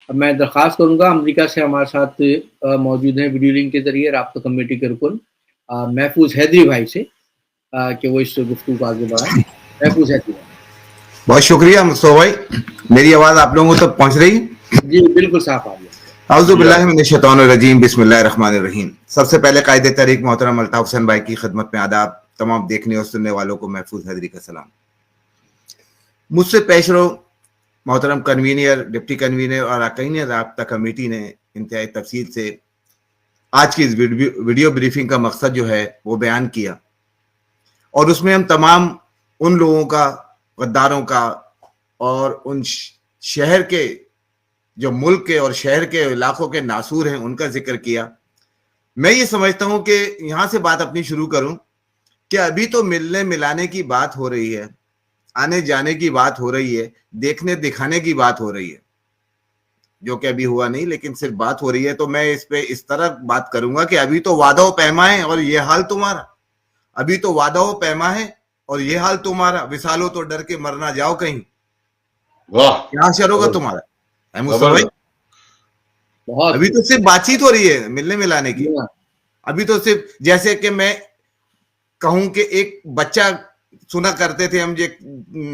اب میں درخواست کروں گا امریکہ سے ہمارے ساتھ موجود ہیں ویڈیو لنک کے ذریعے رابطہ کمیٹی کے رکن محفوظ حیدری بھائی سے کہ وہ اس گفتگو کو آگے بڑھائیں. محفوظ حیدری بھائی. بہت شکریہ مصطفیٰ بھائی. میری آواز آپ لوگوں تک پہنچ رہی؟ جی بالکل صاف آ رہی ہے. اعوذ باللہ من الشیطان الرجیم، بسم اللہ الرحمن الرحیم. سب سے پہلے قائد تحریک محترم الطاف حسین بھائی کی خدمت میں آداب. تمام دیکھنے اور سننے والوں کو محفوظ حیدری کا سلام. مجھ سے پیش رو محترم کنوینر، ڈپٹی کنوینر اور اراکین رابطہ کمیٹی نے انتہائی تفصیل سے آج کی اس ویڈیو بریفنگ کا مقصد جو ہے وہ بیان کیا، اور اس میں ہم تمام ان لوگوں کا، غداروں کا اور ان شہر کے جو ملک کے اور شہر کے علاقوں کے ناسور ہیں ان کا ذکر کیا. میں یہ سمجھتا ہوں کہ یہاں سے بات اپنی شروع کروں کہ ابھی تو ملنے ملانے کی بات ہو رہی ہے، آنے جانے کی بات ہو رہی ہے، دیکھنے دکھانے کی بات ہو رہی ہے، جو کہ ابھی ہوا نہیں لیکن صرف بات ہو رہی ہے. تو میں اس پہ اس طرح بات کروں گا کہ ابھی تو وعدہ و پیما ہے اور یہ حال تمہارا. ابھی تو وعدہ و پیما ہے اور یہ حال تمہارا. وصالو تو ڈر کے مرنا جاؤ کہیں. کیا شر ہوگا تمہارا؟ ابھی تو صرف بات چیت ہو رہی ہے ملنے ملانے کی. ابھی تو صرف جیسے کہ میں کہوں کہ ایک بچہ سنا کرتے تھے ہم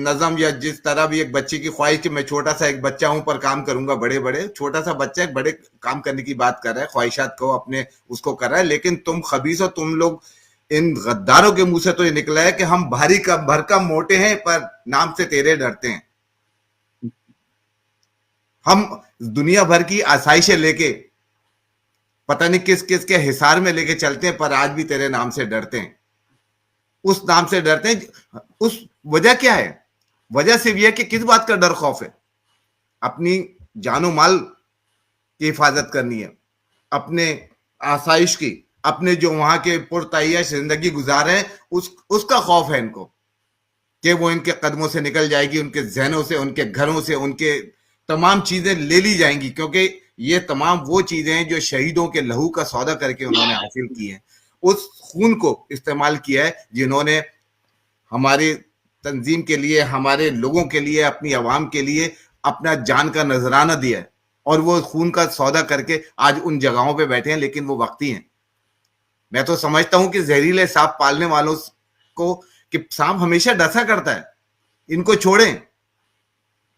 نظم یا جس طرح بھی ایک بچے کی خواہش کہ میں چھوٹا سا ایک بچہ ہوں پر کام کروں گا بڑے بڑے. چھوٹا سا بچہ ایک بڑے کام کرنے کی بات کر رہا ہے، خواہشات کو اپنے اس کو کر رہا ہے، لیکن تم خبیث ہو. تم لوگ ان غداروں کے منہ سے تو یہ نکلا ہے کہ ہم بھاری کا بھرکم موٹے ہیں پر نام سے تیرے ڈرتے ہیں. ہم دنیا بھر کی آسائشیں لے کے پتہ نہیں کس کس کے حصار میں لے کے چلتے ہیں پر آج بھی تیرے نام سے ڈرتے ہیں. اس نام سے ڈرتے ہیں. اس وجہ کیا ہے؟ وجہ صرف یہ کہ کس بات کا ڈر خوف ہے؟ اپنی جان و مال کی حفاظت کرنی ہے، اپنے آسائش کی، اپنے جو وہاں کے پرتعیش زندگی گزارے ہیں اس کا خوف ہے ان کو کہ وہ ان کے قدموں سے نکل جائے گی، ان کے ذہنوں سے، ان کے گھروں سے، ان کے تمام چیزیں لے لی جائیں گی، کیونکہ یہ تمام وہ چیزیں ہیں جو شہیدوں کے لہو کا سودا کر کے انہوں نے حاصل کی ہیں. اس خون کو استعمال کیا ہے جنہوں نے ہماری تنظیم کے لیے، ہمارے لوگوں کے لیے، اپنی عوام کے لیے اپنا جان کا نذرانہ دیا ہے، اور وہ خون کا سودا کر کے آج ان جگہوں پہ بیٹھے ہیں، لیکن وہ وقتی ہیں. میں تو سمجھتا ہوں کہ زہریلے سانپ پالنے والوں کو کہ سانپ ہمیشہ ڈسا کرتا ہے، ان کو چھوڑیں.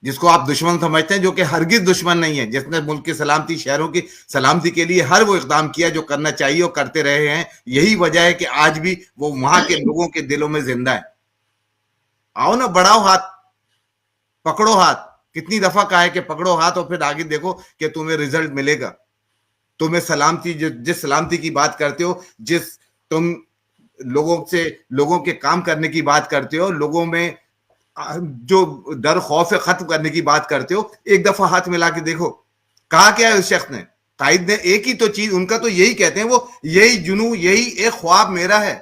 جس کو آپ دشمن سمجھتے ہیں، جو کہ ہرگز دشمن نہیں ہے، جس نے ملک کی سلامتی، شہروں کی سلامتی کے لیے ہر وہ اقدام کیا جو کرنا چاہیے اور کرتے رہے ہیں. یہی وجہ ہے کہ آج بھی وہ وہاں کے لوگوں کے دلوں میں زندہ ہے. آؤ نا، بڑھاؤ ہاتھ، پکڑو ہاتھ. کتنی دفعہ کہا ہے کہ پکڑو ہاتھ اور پھر آگے دیکھو کہ تمہیں رزلٹ ملے گا. تمہیں سلامتی، جس سلامتی کی بات کرتے ہو، جس تم لوگوں کے کام کرنے کی بات کرتے ہو، لوگوں میں جو ڈر خوف ختم کرنے کی بات کرتے ہو، ایک دفعہ ہاتھ ملا کے دیکھو. کہا کیا ہے اس شخص نے، قائد نے؟ ایک ہی تو چیز ان کا تو یہی کہتے ہیں، وہ یہی جنوں، یہی ایک خواب میرا ہے،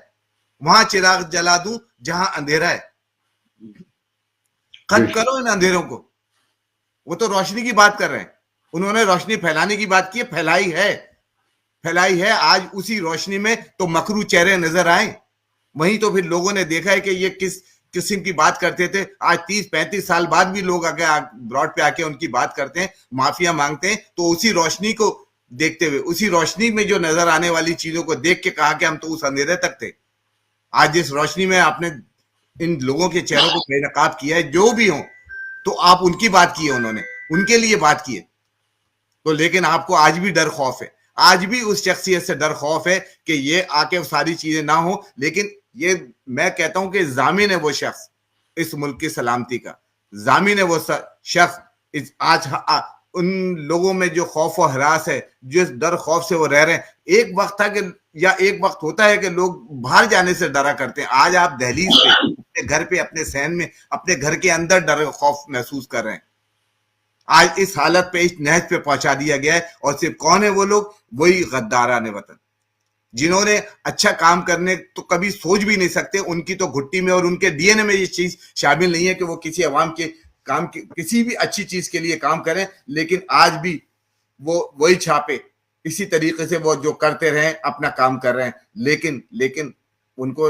وہاں چراغ جلا دوں جہاں اندھیرا ہے. ختم کرو ان اندھیروں کو. وہ تو روشنی کی بات کر رہے ہیں، انہوں نے روشنی پھیلانے کی بات کی ہے، پھیلائی ہے. آج اسی روشنی میں تو مکرو چہرے نظر آئے. وہیں تو پھر لوگوں نے دیکھا ہے کہ یہ کس قسم کی بات کرتے تھے. آج 30-35 سال بعد بھی لوگ براڈ پہ آ کے ان کی بات کرتے ہیں، معافیا مانگتے ہیں، تو اسی روشنی کو دیکھتے ہوئے، اسی روشنی میں جو نظر آنے والی چیزوں کو دیکھ کے کہا کہ ہم تو اس اندھیرے تک تھے. آج جس روشنی میں آپ نے ان لوگوں کے چہروں کو بے نقاب کیا ہے، جو بھی ہوں، تو آپ ان کی بات کی ہے، انہوں نے ان کے لیے بات کی ہے. تو لیکن آپ کو آج بھی ڈر خوف ہے، آج بھی اس شخصیت سے ڈر خوف ہے کہ یہ آ کے ساری چیزیں نہ ہوں. لیکن یہ میں کہتا ہوں کہ ضامن ہے وہ شخص اس ملک کی سلامتی کا، ضامن ہے وہ شخص آج ان لوگوں میں جو خوف و ہراس ہے، جس ڈر خوف سے وہ رہ رہے ہیں. ایک وقت تھا کہ، یا ایک وقت ہوتا ہے کہ لوگ باہر جانے سے ڈرا کرتے ہیں. آج آپ دہلیز پہ، اپنے گھر پہ، اپنے صحن میں، اپنے گھر کے اندر ڈر خوف محسوس کر رہے ہیں. آج اس حالت پہ، اس نہج پہ پہنچا دیا گیا ہے. اور صرف کون ہے وہ لوگ؟ وہی غداران وطن جنہوں نے اچھا کام کرنے تو کبھی سوچ بھی نہیں سکتے. ان کی تو گھٹی میں اور ان کے ڈی این اے میں یہ چیز شامل نہیں ہے کہ وہ کسی عوام کے کام کی، کسی بھی اچھی چیز کے لیے کام کریں. لیکن آج بھی وہ وہی چھاپے اسی طریقے سے وہ جو کرتے رہیں، اپنا کام کر رہے ہیں. لیکن ان کو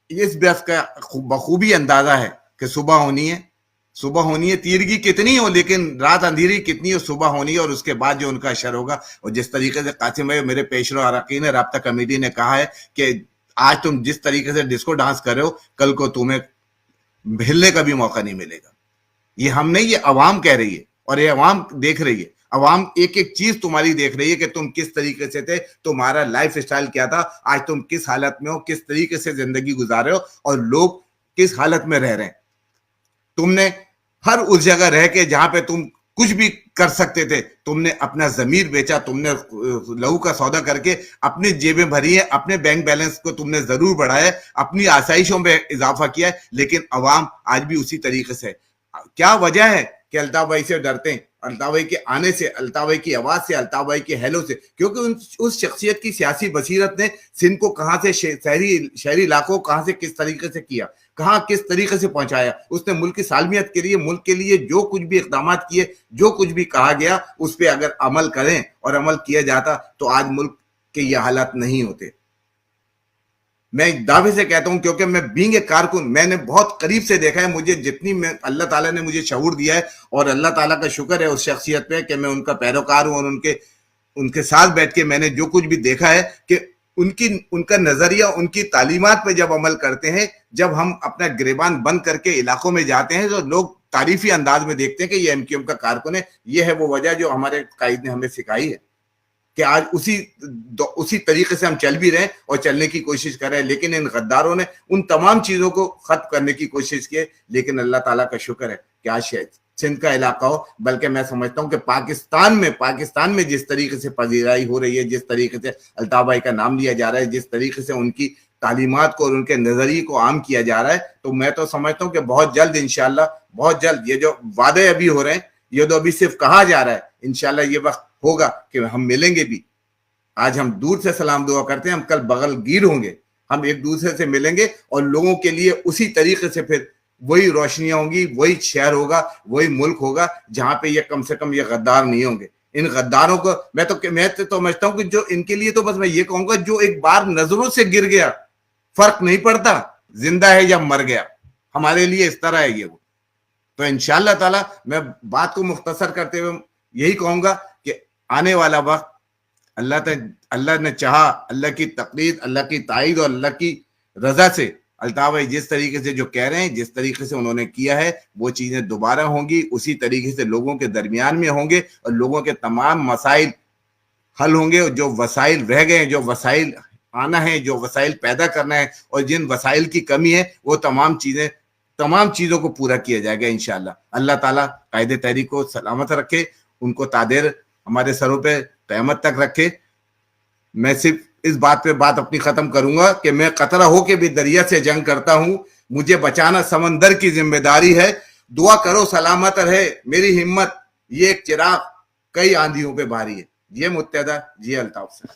اس بحث کا بخوبی اندازہ ہے کہ صبح ہونی ہے، صبح ہونی ہے تیرگی کتنی ہو لیکن رات اندھیری کتنی ہو صبح ہونی ہے, اور اس کے بعد جو ان کا اشر ہوگا. اور جس طریقے سے قاسم بھائی میرے پیشرو اراکین رابطہ کمیٹی نے کہا ہے کہ آج تم جس طریقے سے ڈسکو ڈانس کر رہے ہو کل کو تمہیں ہلنے کا بھی موقع نہیں ملے گا. یہ ہم نہیں, یہ عوام کہہ رہی ہے اور یہ عوام دیکھ رہی ہے. عوام ایک ایک چیز تمہاری دیکھ رہی ہے کہ تم کس طریقے سے تھے, تمہارا لائف اسٹائل کیا تھا, آج تم کس حالت میں ہو, کس طریقے سے زندگی گزار رہے ہو اور لوگ کس حالت میں رہ رہے ہیں. تم نے ہر اس جگہ رہ کے جہاں پہ تم کچھ بھی کر سکتے تھے تم نے اپنا ضمیر بیچا, تم نے لہو کا سودا کر کے اپنی جیبیں بھری ہیں, اپنے بینک بیلنس کو تم نے ضرور بڑھایا, اپنی آسائشوں میں اضافہ کیا ہے, لیکن عوام آج بھی اسی طریقے سے. کیا وجہ ہے کہ الطاف بھائی سے ڈرتے ہیں؟ الطاف بھائی کے آنے سے, الطاف بھائی کی آواز سے, الطاف بھائی کے ہیلو سے, کیونکہ اس شخصیت کی سیاسی بصیرت نے سندھ کو کہاں سے شہری علاقوں کہاں سے کس طریقے سے کیا, کہاں کس طریقے سے پہنچایا. اس نے ملک کی سالمیت کے لیے, ملک کے لیے جو کچھ بھی اقدامات کیے, جو کچھ بھی کہا گیا اس پہ اگر عمل کریں اور عمل کیا جاتا تو آج ملک کے یہ حالات نہیں ہوتے. میں دعوے سے کہتا ہوں کیونکہ میں بینگ اے کارکن میں نے بہت قریب سے دیکھا ہے, مجھے جتنی میں اللہ تعالیٰ نے مجھے شعور دیا ہے اور اللہ تعالیٰ کا شکر ہے اس شخصیت پہ کہ میں ان کا پیروکار ہوں, اور ان کے ساتھ بیٹھ کے میں نے جو کچھ بھی دیکھا ہے کہ ان کا نظریہ, ان کی تعلیمات پہ جب عمل کرتے ہیں, جب ہم اپنا گریبان بند کر کے علاقوں میں جاتے ہیں تو لوگ تعریفی انداز میں دیکھتے ہیں کہ یہ ایم کیو ایم کا کارکن ہے. یہ ہے وہ وجہ جو ہمارے قائد نے ہمیں سکھائی ہے کہ آج اسی طریقے سے ہم چل بھی رہے ہیں اور چلنے کی کوشش کر رہے ہیں. لیکن ان غداروں نے ان تمام چیزوں کو ختم کرنے کی کوشش کی, لیکن اللہ تعالیٰ کا شکر ہے کہ آج سندھ کا علاقہ ہو, بلکہ میں سمجھتا ہوں کہ پاکستان میں جس طریقے سے پذیرائی ہو رہی ہے, جس طریقے سے الطاف بھائی کا نام لیا جا رہا ہے, جس طریقے سے ان کی تعلیمات کو اور ان کے نظریے کو عام کیا جا رہا ہے, تو میں تو سمجھتا ہوں کہ بہت جلد انشاءاللہ, بہت جلد یہ جو وعدے ابھی ہو رہے ہیں یہ تو ابھی صرف کہا جا رہا ہے, انشاءاللہ یہ وقت ہوگا کہ ہم ملیں گے بھی. آج ہم دور سے سلام دعا کرتے ہیں, ہم کل بغل گیر ہوں گے, ہم ایک دوسرے سے ملیں گے اور لوگوں کے لیے اسی طریقے سے پھر وہی روشنیاں ہوں گی, وہی شہر ہوگا, وہی ملک ہوگا جہاں پہ یہ کم سے کم یہ غدار نہیں ہوں گے. ان غداروں کو میں تو سمجھتا ہوں کہ جو ان کے لیے تو بس میں یہ کہوں گا جو ایک بار نظروں سے گر گیا فرق نہیں پڑتا زندہ ہے یا مر گیا, ہمارے لیے اس طرح ہے یہ وہ. تو انشاءاللہ تعالی میں بات کو مختصر کرتے ہوئے یہی کہوں گا کہ آنے والا وقت اللہ نے چاہا, اللہ کی تقدیر, اللہ کی تائید اور اللہ کی رضا سے الطاف بھائی جس طریقے سے جو کہہ رہے ہیں, جس طریقے سے انہوں نے کیا ہے وہ چیزیں دوبارہ ہوں گی, اسی طریقے سے لوگوں کے درمیان میں ہوں گے اور لوگوں کے تمام مسائل حل ہوں گے. جو وسائل رہ گئے ہیں, جو وسائل آنا ہے, جو وسائل پیدا کرنا ہے اور جن وسائل کی کمی ہے وہ تمام چیزوں کو پورا کیا جائے گا انشاءاللہ. اللہ تعالیٰ قائد تحریک کو سلامت رکھے, ان کو تادیر ہمارے سروں پہ قیامت تک رکھے. میں صرف اس بات پہ بات اپنی ختم کروں گا کہ میں قطرہ ہو کے بھی دریا سے جنگ کرتا ہوں, مجھے بچانا سمندر کی ذمہ داری ہے. دعا کرو سلامت رہے میری ہمت, یہ ایک چراغ کئی آندھیوں پہ بھاری ہے. یہ متحدہ جی الطاف سے.